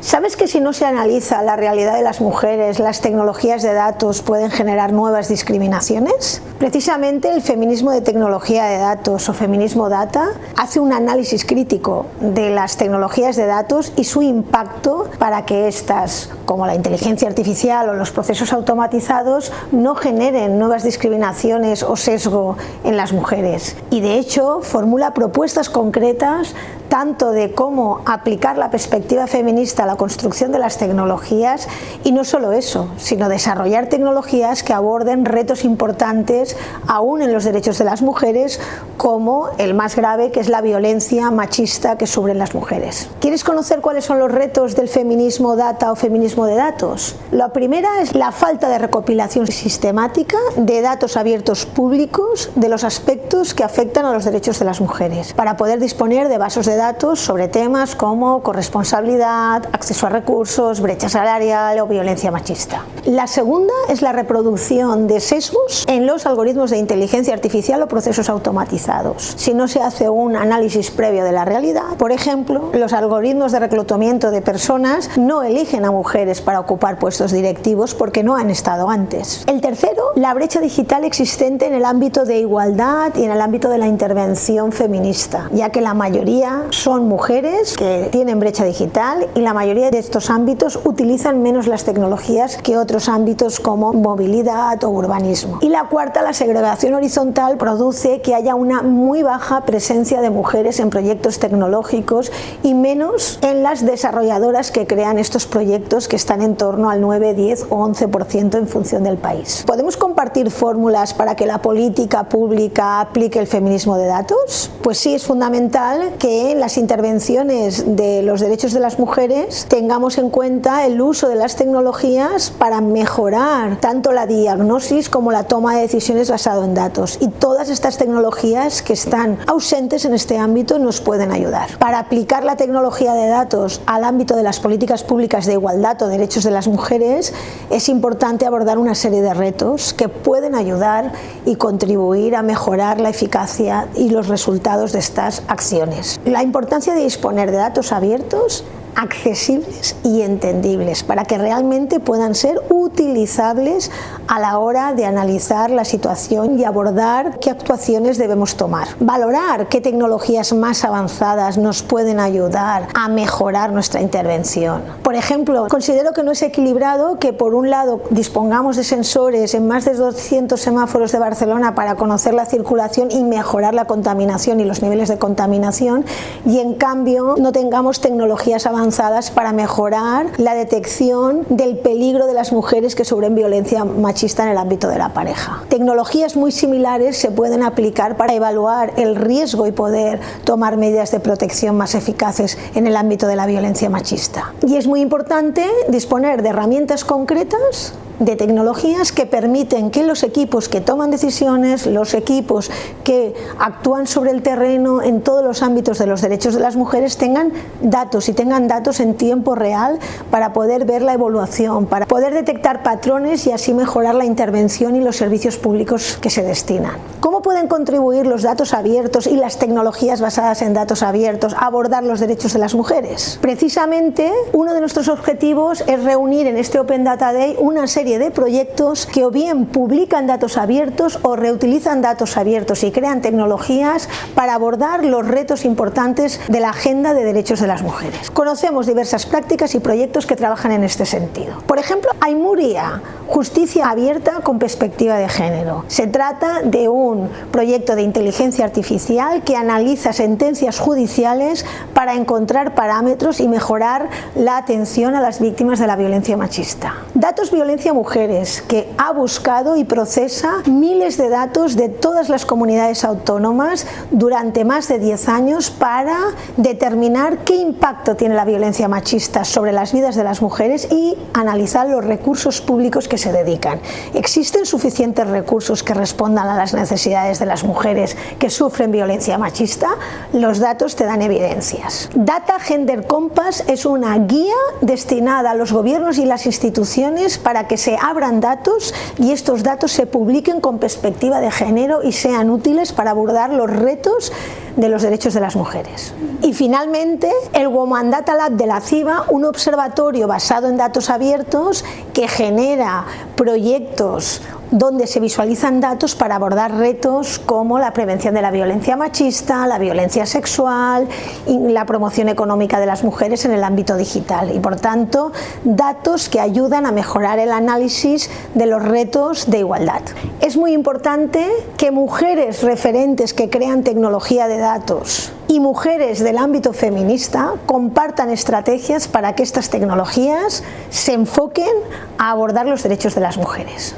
¿Sabes que si no se analiza la realidad de las mujeres, las tecnologías de datos pueden generar nuevas discriminaciones? Precisamente el feminismo de tecnología de datos o feminismo data hace un análisis crítico de las tecnologías de datos y su impacto para que estas, como la inteligencia artificial o los procesos automatizados, no generen nuevas discriminaciones o sesgo en las mujeres. Y de hecho formula propuestas concretas tanto de cómo aplicar la perspectiva feminista a la construcción de las tecnologías, y no solo eso, sino desarrollar tecnologías que aborden retos importantes aún en los derechos de las mujeres, como el más grave, que es la violencia machista que sufren las mujeres. ¿Quieres conocer cuáles son los retos del feminismo data o feminismo de datos? La primera es la falta de recopilación sistemática de datos abiertos públicos de los aspectos que afectan a los derechos de las mujeres, para poder disponer de bases de datos sobre temas como corresponsabilidad, acceso a recursos, brecha salarial o violencia machista. La segunda es la reproducción de sesgos en los algoritmos de inteligencia artificial o procesos automatizados. Si no se hace un análisis previo de la realidad, por ejemplo, los algoritmos de reclutamiento de personas no eligen a mujeres para ocupar puestos directivos porque no han estado antes. El tercero, la brecha digital existente en el ámbito de igualdad y en el ámbito de la intervención feminista, ya que la mayoría son mujeres que tienen brecha digital y la mayoría de estos ámbitos utilizan menos las tecnologías que otros ámbitos como movilidad o urbanismo. Y la cuarta, la segregación horizontal produce que haya una muy baja presencia de mujeres en proyectos tecnológicos y menos en las desarrolladoras que crean estos proyectos, que están en torno al 9, 10 o 11% en función del país. ¿Podemos compartir fórmulas para que la política pública aplique el feminismo de datos? Pues sí, es fundamental que en las intervenciones de los derechos de las mujeres tengamos en cuenta el uso de las tecnologías para mejorar tanto la diagnosis como la toma de decisiones basado en datos, y todas estas tecnologías que están ausentes en este ámbito nos pueden ayudar. Para aplicar la tecnología de datos al ámbito de las políticas públicas de igualdad o derechos de las mujeres es importante abordar una serie de retos que pueden ayudar y contribuir a mejorar la eficacia y los resultados de estas acciones. La importancia de disponer de datos abiertos, accesibles y entendibles para que realmente puedan ser utilizables a la hora de analizar la situación y abordar qué actuaciones debemos tomar. Valorar qué tecnologías más avanzadas nos pueden ayudar a mejorar nuestra intervención. Por ejemplo, considero que no es equilibrado que por un lado dispongamos de sensores en más de 200 semáforos de Barcelona para conocer la circulación y mejorar la contaminación y los niveles de contaminación, y en cambio no tengamos tecnologías avanzadas para mejorar la detección del peligro de las mujeres que sufren violencia machista en el ámbito de la pareja. Tecnologías muy similares se pueden aplicar para evaluar el riesgo y poder tomar medidas de protección más eficaces en el ámbito de la violencia machista. Y es muy importante disponer de herramientas concretas, de tecnologías que permiten que los equipos que toman decisiones, los equipos que actúan sobre el terreno en todos los ámbitos de los derechos de las mujeres tengan datos, y tengan datos en tiempo real para poder ver la evolución, para poder detectar patrones y así mejorar la intervención y los servicios públicos que se destinan. ¿Cómo pueden contribuir los datos abiertos y las tecnologías basadas en datos abiertos a abordar los derechos de las mujeres? Precisamente uno de nuestros objetivos es reunir en este Open Data Day una serie de proyectos que o bien publican datos abiertos o reutilizan datos abiertos y crean tecnologías para abordar los retos importantes de la agenda de derechos de las mujeres. Conocemos diversas prácticas y proyectos que trabajan en este sentido. Por ejemplo, Aymuria, justicia abierta con perspectiva de género. Se trata de un proyecto de inteligencia artificial que analiza sentencias judiciales para encontrar parámetros y mejorar la atención a las víctimas de la violencia machista. Datos Violencia Mujeres, que ha buscado y procesa miles de datos de todas las comunidades autónomas durante más de 10 años para determinar qué impacto tiene la violencia machista sobre las vidas de las mujeres y analizar los recursos públicos que se dedican. ¿Existen suficientes recursos que respondan a las necesidades de las mujeres que sufren violencia machista? Los datos te dan evidencias. Data Gender Compass es una guía destinada a los gobiernos y las instituciones para que se abran datos y estos datos se publiquen con perspectiva de género y sean útiles para abordar los retos de los derechos de las mujeres. Y finalmente, el Women Data Lab de la CIBA, un observatorio basado en datos abiertos que genera proyectos donde se visualizan datos para abordar retos como la prevención de la violencia machista, la violencia sexual y la promoción económica de las mujeres en el ámbito digital, y por tanto datos que ayudan a mejorar el análisis de los retos de igualdad. Es muy importante que mujeres referentes que crean tecnología de datos y mujeres del ámbito feminista compartan estrategias para que estas tecnologías se enfoquen a abordar los derechos de las mujeres.